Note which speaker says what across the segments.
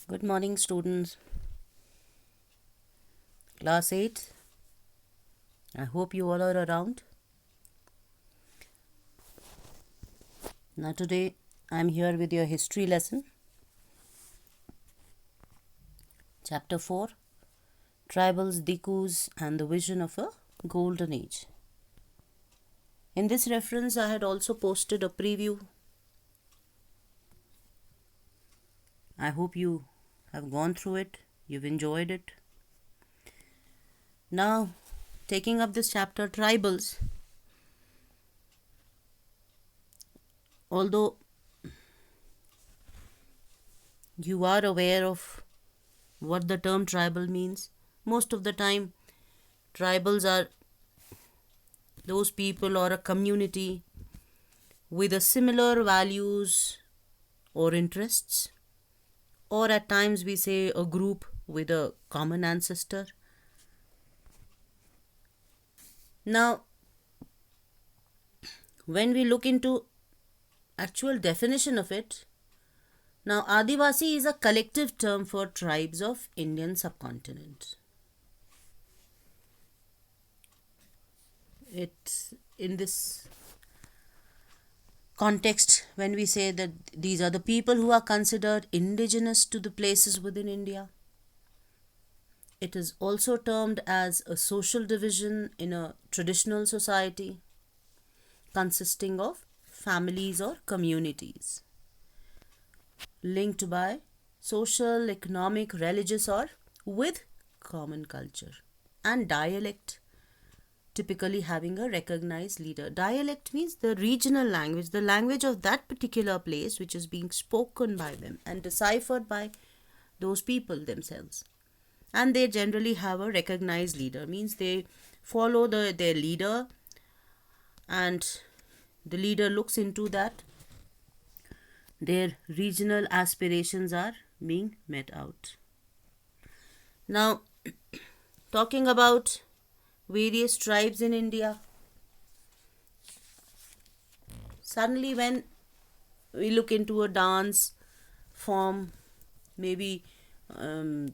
Speaker 1: Good morning, students. Class 8. I hope you all are around. Now, today I am here with your history lesson. Chapter 4, Tribals, Dikus, and the Vision of a Golden Age. In this reference, I had also posted a preview. I hope you have gone through it, you've enjoyed it. Now, taking up this chapter, Tribals. Although you are aware of what the term tribal means, most of the time, tribals are those people or a community with a similar values or interests, or at times we say a group with a common ancestor. Now, when we look into actual definition of it, now Adivasi is a collective term for tribes of Indian subcontinent. It in this context, when we say that these are the people who are considered indigenous to the places within India, it is also termed as a social division in a traditional society consisting of families or communities linked by social, economic, religious, or with common culture, and dialect typically having a recognized leader. Dialect means the regional language, the language of that particular place which is being spoken by them and deciphered by those people themselves. And they generally have a recognized leader, means they follow their leader, and the leader looks into that their regional aspirations are being met out. Now, talking about various tribes in India, suddenly when we look into a dance form, maybe in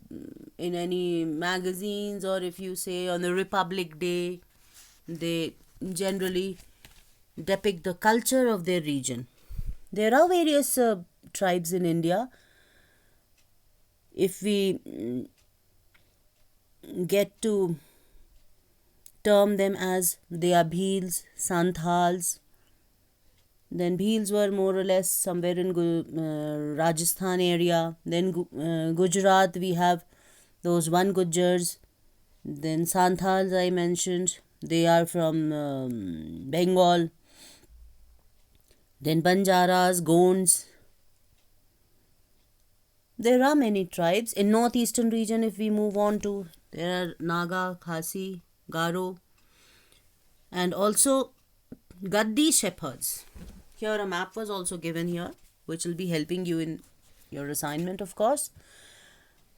Speaker 1: any magazines, or if you say on the Republic Day, they generally depict the culture of their region. There are various tribes in India. If we get to term them as they are Bhils, Santhals, then Bhils were more or less somewhere in Rajasthan area. Then Gujarat, we have those one Gujars. Then Santhals, I mentioned, they are from Bengal. Then Banjaras, Gonds. There are many tribes. In northeastern region, if we move on to, there are Naga, Khasi, Garo, and also Gaddi shepherds. Here a map was also given here, which will be helping you in your assignment, of course.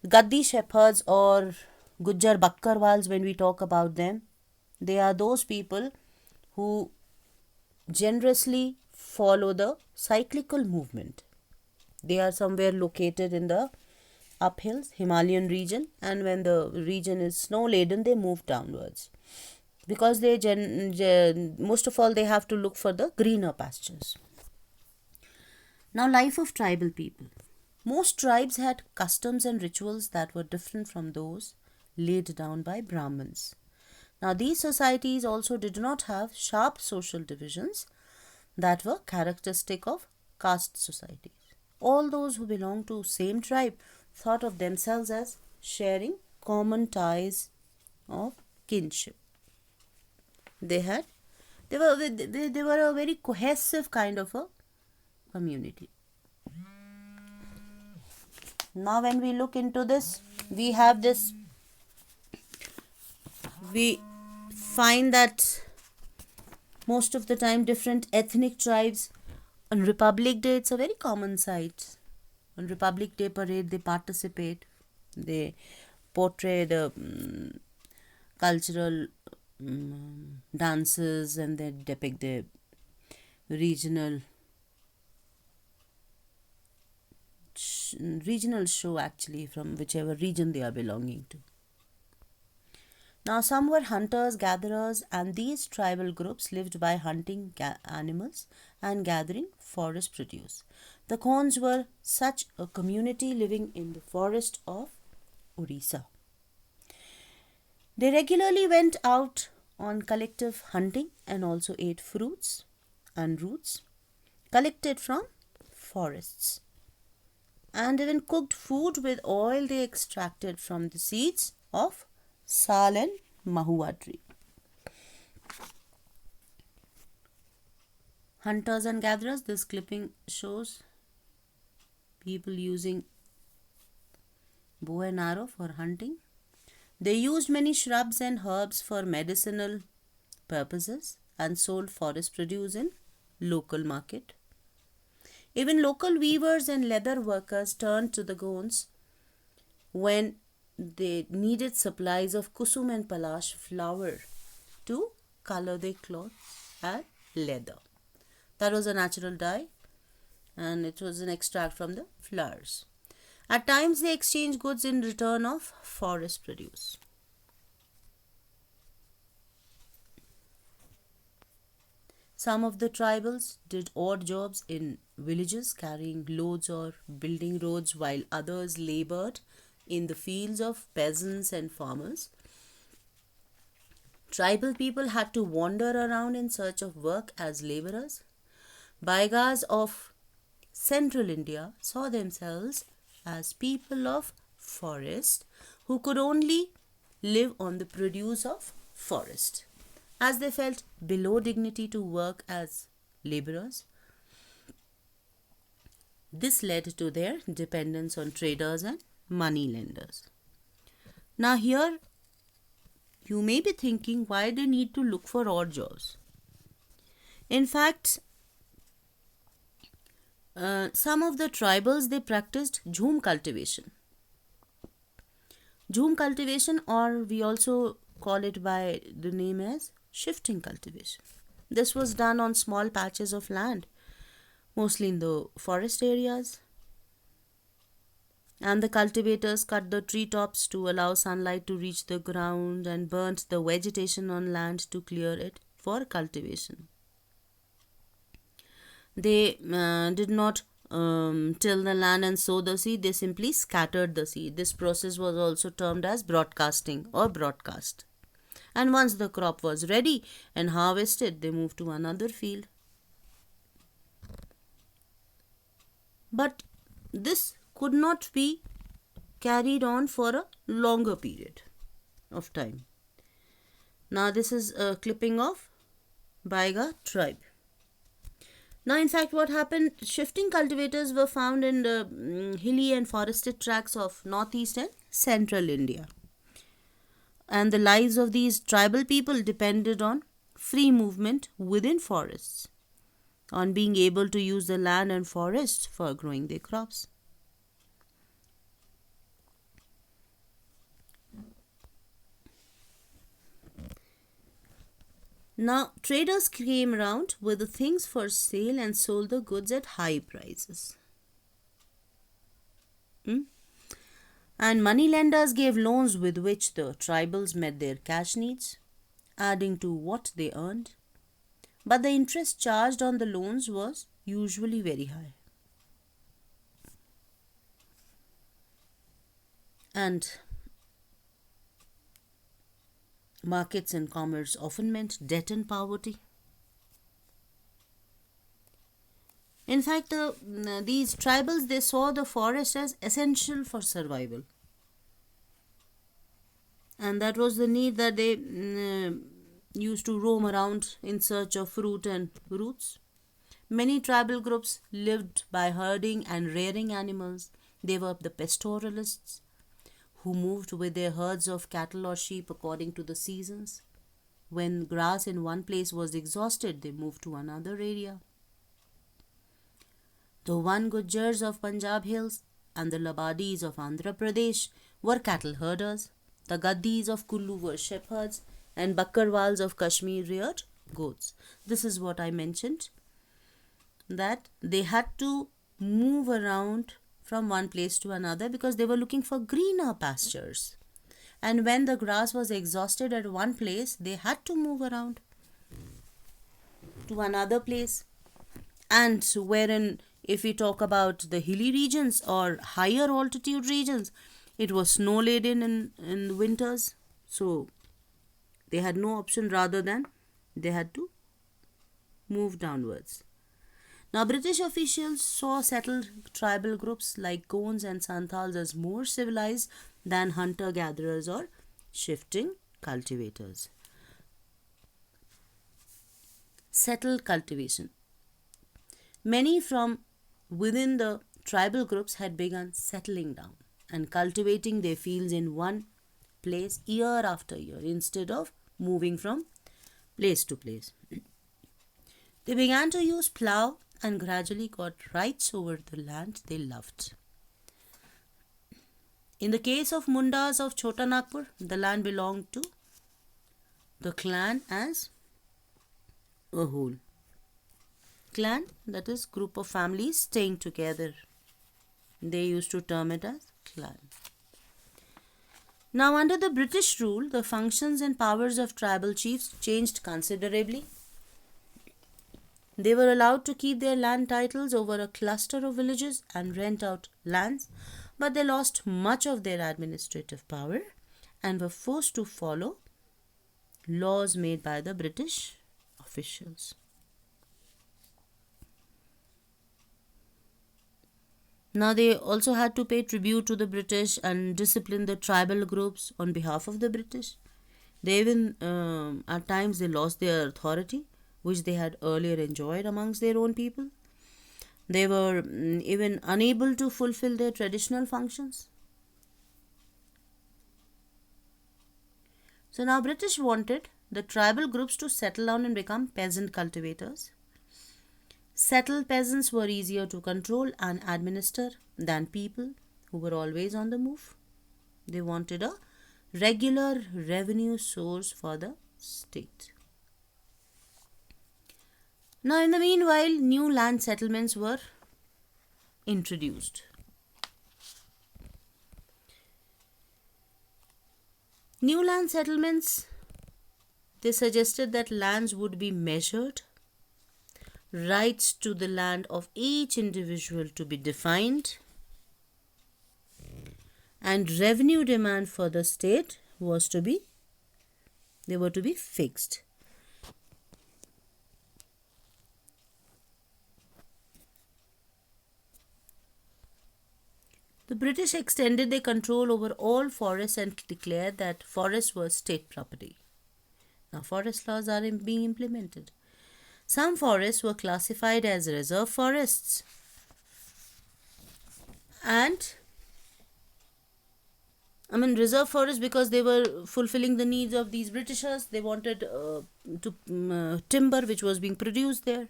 Speaker 1: Gaddi shepherds or Gujjar Bakkarwals, when we talk about them, they are those people who generously follow the cyclical movement. They are somewhere located in the uphills, Himalayan region, and when the region is snow laden, they move downwards because they most of all they have to look for the greener pastures. Now, life of tribal people. Most tribes had customs and rituals that were different from those laid down by Brahmins. Now, these societies also did not have sharp social divisions that were characteristic of caste societies. All those who belonged to same tribe thought of themselves as sharing common ties of kinship. They were a very cohesive kind of a community. Now, when we look into this, we find that most of the time different ethnic tribes on Republic Day, it's a very common sight. On Republic Day parade, they participate, they portray the cultural dances, and they depict the regional regional show actually, from whichever region they are belonging to. Now, some were hunters, gatherers, and these tribal groups lived by hunting animals and gathering forest produce. The Khons were such a community living in the forest of Orissa. They regularly went out on collective hunting and also ate fruits and roots collected from forests, and even cooked food with oil they extracted from the seeds of sal and mahua tree. Hunters and gatherers, this clipping shows people using bow and arrow for hunting. They used many shrubs and herbs for medicinal purposes and sold forest produce in local market. Even local weavers and leather workers turned to the Khons when they needed supplies of kusum and palash flower to color their cloth and leather. That was a natural dye, and it was an extract from the flowers. At times they exchanged goods in return of forest produce. Some of the tribals did odd jobs in villages carrying loads or building roads, while others labored in the fields of peasants and farmers. Tribal people had to wander around in search of work as laborers. Baigas of central India saw themselves as people of forest who could only live on the produce of forest, as they felt below dignity to work as laborers. This led to their dependence on traders and money lenders. Now here you may be thinking why they need to look for odd jobs. In fact, some of the tribals, they practiced jhum cultivation. Jhum cultivation, or we also call it by the name as shifting cultivation. This was done on small patches of land, mostly in the forest areas. And the cultivators cut the treetops to allow sunlight to reach the ground and burnt the vegetation on land to clear it for cultivation. They did not till the land and sow the seed, they simply scattered the seed. This process was also termed as broadcasting or broadcast. And once the crop was ready and harvested, they moved to another field. But this could not be carried on for a longer period of time. Now this is a clipping of Baiga tribe. Now, in fact, what happened, shifting cultivators were found in the hilly and forested tracts of northeast and central India. And the lives of these tribal people depended on free movement within forests, on being able to use the land and forest for growing their crops. Now, traders came around with the things for sale and sold the goods at high prices. And money lenders gave loans with which the tribals met their cash needs, adding to what they earned. But the interest charged on the loans was usually very high. And markets and commerce often meant debt and poverty. In fact, these tribals, they saw the forest as essential for survival. And that was the need that they used to roam around in search of fruit and roots. Many tribal groups lived by herding and rearing animals. They were the pastoralists, who moved with their herds of cattle or sheep according to the seasons. When grass in one place was exhausted, they moved to another area. The One Gujjars of Punjab Hills and the Labadis of Andhra Pradesh were cattle herders. The Gaddis of Kullu were shepherds, and Bakkarwals of Kashmir reared goats. This is what I mentioned, that they had to move around from one place to another because they were looking for greener pastures. And when the grass was exhausted at one place, they had to move around to another place. And wherein, if we talk about the hilly regions or higher altitude regions, it was snow laden in the winters. So they had no option rather than they had to move downwards. Now, British officials saw settled tribal groups like Gonds and Santals as more civilized than hunter-gatherers or shifting cultivators. Settled cultivation. Many from within the tribal groups had begun settling down and cultivating their fields in one place year after year instead of moving from place to place. They began to use plough and gradually got rights over the land they loved. In the case of Mundas of Chota Nagpur, the land belonged to the clan as a whole. Clan, that is group of families staying together. They used to term it as clan. Now, under the British rule, the functions and powers of tribal chiefs changed considerably. They were allowed to keep their land titles over a cluster of villages and rent out lands, but they lost much of their administrative power and were forced to follow laws made by the British officials. Now, they also had to pay tribute to the British and discipline the tribal groups on behalf of the British. They even, at times, they lost their authority, which they had earlier enjoyed amongst their own people. They were even unable to fulfill their traditional functions. So now British wanted the tribal groups to settle down and become peasant cultivators. Settled peasants were easier to control and administer than people who were always on the move. They wanted a regular revenue source for the state. Now, in the meanwhile, new land settlements were introduced. New land settlements, they suggested that lands would be measured, rights to the land of each individual to be defined, and revenue demand for the state were to be fixed. The British extended their control over all forests and declared that forests were state property. Now, forest laws are being implemented. Some forests were classified as reserve forests, and reserve forests because they were fulfilling the needs of these Britishers. They wanted timber which was being produced there.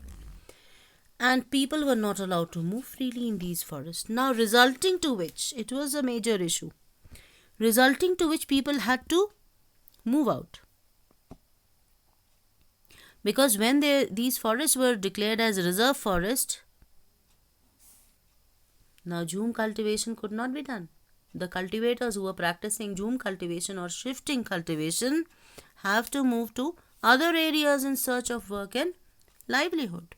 Speaker 1: And people were not allowed to move freely in these forests. Now, resulting to which, it was a major issue, resulting to which people had to move out. Because when these forests were declared as reserve forest, now jhum cultivation could not be done. The cultivators who were practicing jhum cultivation or shifting cultivation have to move to other areas in search of work and livelihood.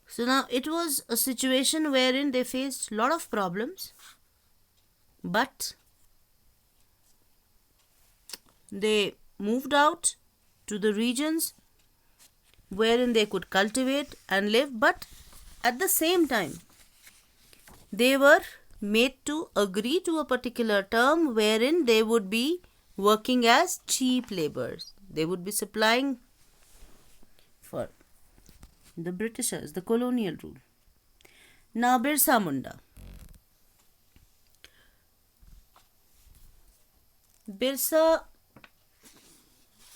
Speaker 1: So now it was a situation wherein they faced a lot of problems, but they moved out to the regions wherein they could cultivate and live, but at the same time they were made to agree to a particular term wherein they would be working as cheap laborers. They would be supplying for the Britishers, the colonial rule. Now, Birsa Munda. Birsa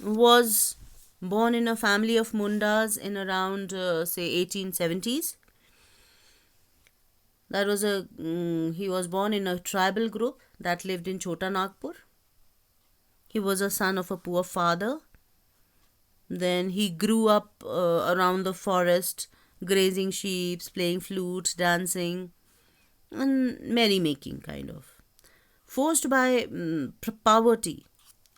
Speaker 1: was born in a family of Mundas in around, say, 1870s. He was born in a tribal group that lived in Chota Nagpur. He was a son of a poor father. Then he grew up around the forest grazing sheep, playing flutes, dancing, and merrymaking kind of. Forced by poverty,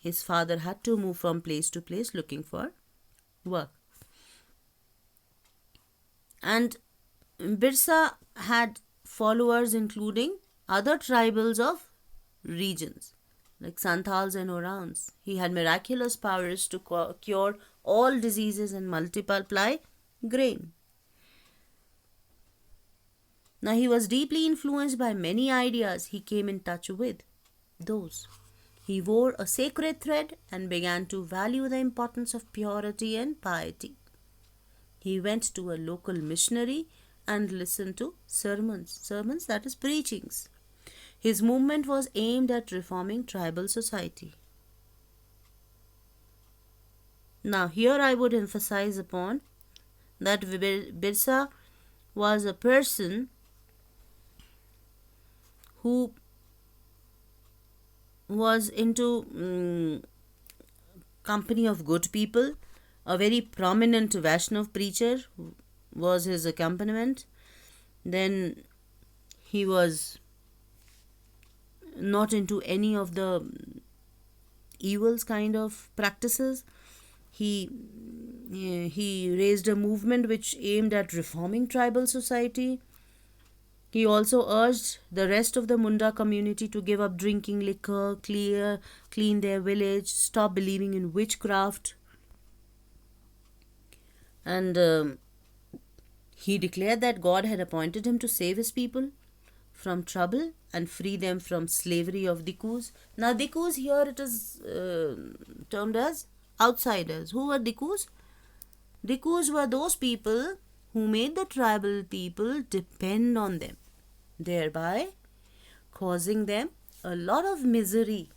Speaker 1: his father had to move from place to place looking for work. And Birsa had followers including other tribals of regions like Santals and Orans. He had miraculous powers to cure all diseases and multiply grain. Now he was deeply influenced by many ideas he came in touch with. Those. He wore a sacred thread and began to value the importance of purity and piety. He went to a local missionary and listened to sermons. Sermons, that is, preachings. His movement was aimed at reforming tribal society. Now, here I would emphasize upon that Birsa was a person who was into company of good people. A very prominent Vaishnav preacher was his accompaniment. Then he was not into any of the evils kind of practices. He raised a movement which aimed at reforming tribal society. He also urged the rest of the Munda community to give up drinking liquor, clean their village, stop believing in witchcraft. And he declared that God had appointed him to save his people from trouble and free them from slavery of Dikus. Now, Dikus here it is termed as outsiders. Who were Dikus? Dikus were those people who made the tribal people depend on them, thereby causing them a lot of misery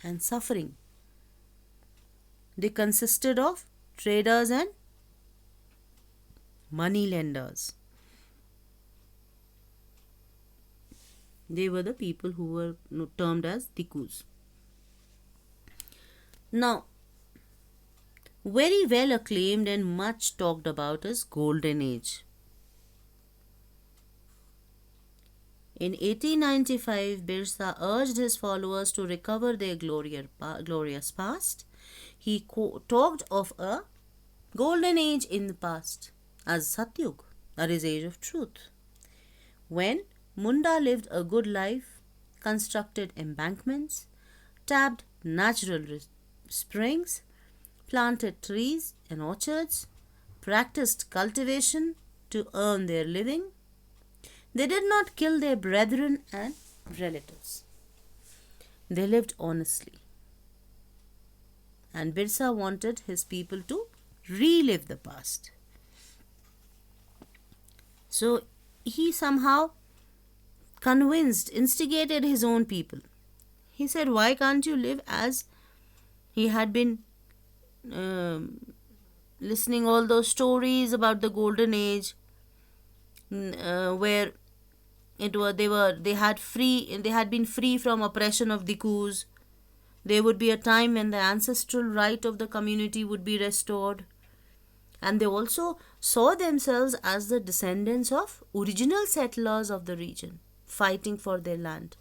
Speaker 1: and suffering. They consisted of traders and money lenders. They were the people who were termed as Dikus. Now, very well acclaimed and much talked about is Golden Age. In 1895, Birsa urged his followers to recover their glorious past. He talked of a golden age in the past as Satyug, that is, age of truth, when Munda lived a good life, constructed embankments, tapped natural springs, planted trees and orchards, practiced cultivation to earn their living. They did not kill their brethren and relatives. They lived honestly. And Birsa wanted his people to relive the past. So he somehow instigated his own people. He said, why can't you live as he had been listening all those stories about the golden age, where they had been free from oppression of Dikus. There would be a time when the ancestral right of the community would be restored. And they also saw themselves as the descendants of original settlers of the region, fighting for their land.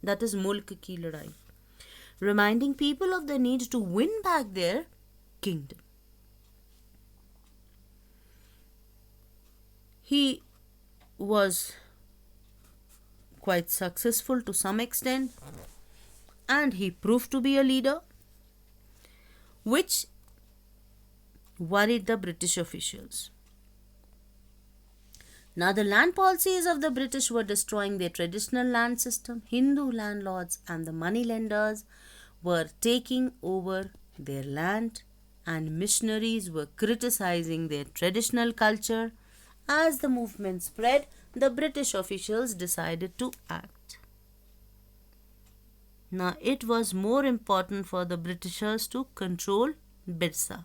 Speaker 1: That is Mulk Ki Ladai. Reminding people of the need to win back their kingdom. He was quite successful to some extent, and he proved to be a leader, which worried the British officials. Now, the land policies of the British were destroying their traditional land system. Hindu landlords and the money lenders were taking over their land, and missionaries were criticizing their traditional culture. As the movement spread, the British officials decided to act. Now, it was more important for the Britishers to control Birsa.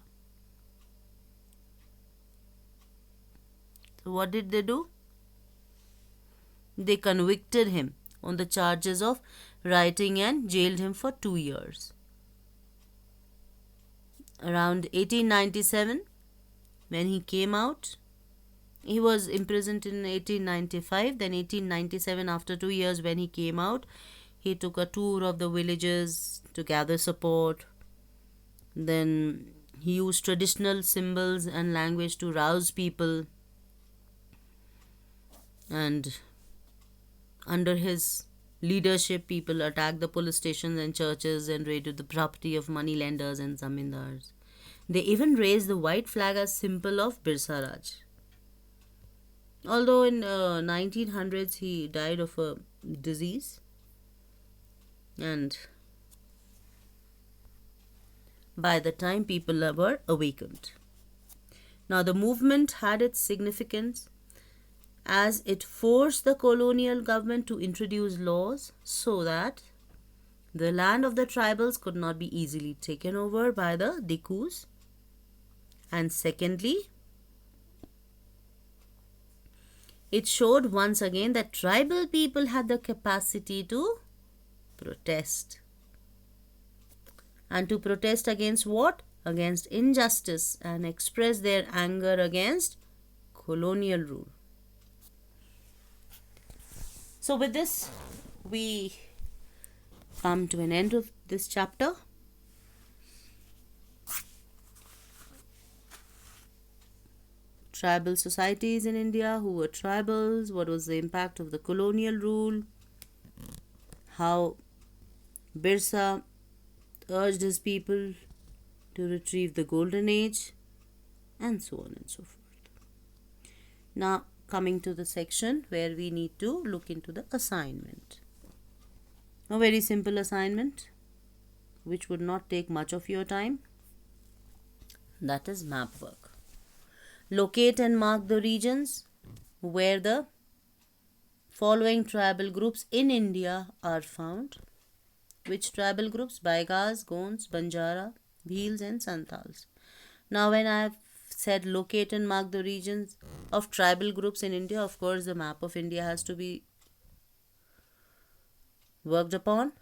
Speaker 1: So, what did they do? They convicted him on the charges of writing and jailed him for 2 years. Around 1897, when he came out, He was imprisoned in 1895. Then 1897, after 2 years when he came out, he took a tour of the villages to gather support. Then he used traditional symbols and language to rouse people. And under his leadership, people attacked the police stations and churches and raided the property of moneylenders and zamindars. They even raised the white flag as symbol of Birsa Raj. Although in 1900s he died of a disease, and by the time people were awakened. Now the movement had its significance as it forced the colonial government to introduce laws so that the land of the tribals could not be easily taken over by the Dikus. And secondly, it showed once again that tribal people had the capacity to protest. And to protest against what? Against injustice, and express their anger against colonial rule. So with this, we come to an end of this chapter. Tribal societies in India, who were tribals, what was the impact of the colonial rule, how Birsa urged his people to retrieve the golden age, and so on and so forth. Now coming to the section where we need to look into the assignment. A very simple assignment which would not take much of your time. That is map work. Locate and mark the regions where the following tribal groups in India are found. Which tribal groups? Baigas, Gonds, Banjara, Bhils and Santals. Now when I have said locate and mark the regions of tribal groups in India, of course the map of India has to be worked upon.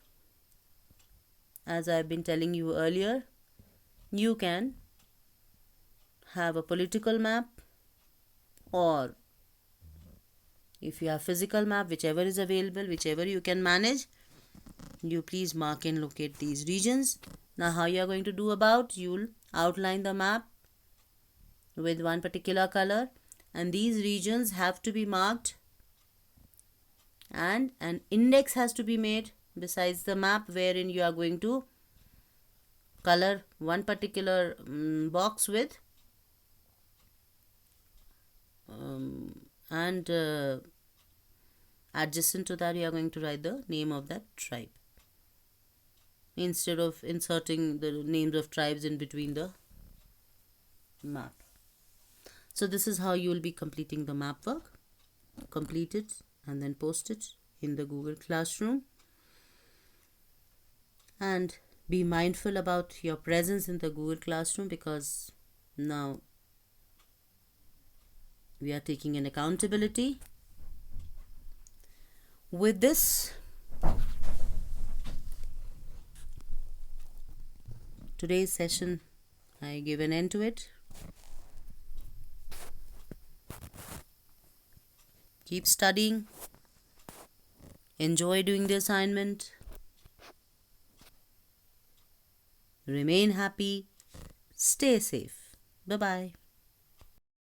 Speaker 1: As I have been telling you earlier, you can have a political map, or if you have physical map, whichever is available, whichever you can manage, you please mark and locate these regions. Now how you are going to do about? You'll outline the map with one particular color, and these regions have to be marked, and an index has to be made besides the map wherein you are going to color one particular box with and adjacent to that you are going to write the name of that tribe instead of inserting the names of tribes in between the map. So this is how you will be completing the map work. Complete it and then post it in the Google Classroom, and be mindful about your presence in the Google Classroom, because now we are taking an accountability. With this, today's session, I give an end to it. Keep studying. Enjoy doing the assignment. Remain happy. Stay safe. Bye-bye.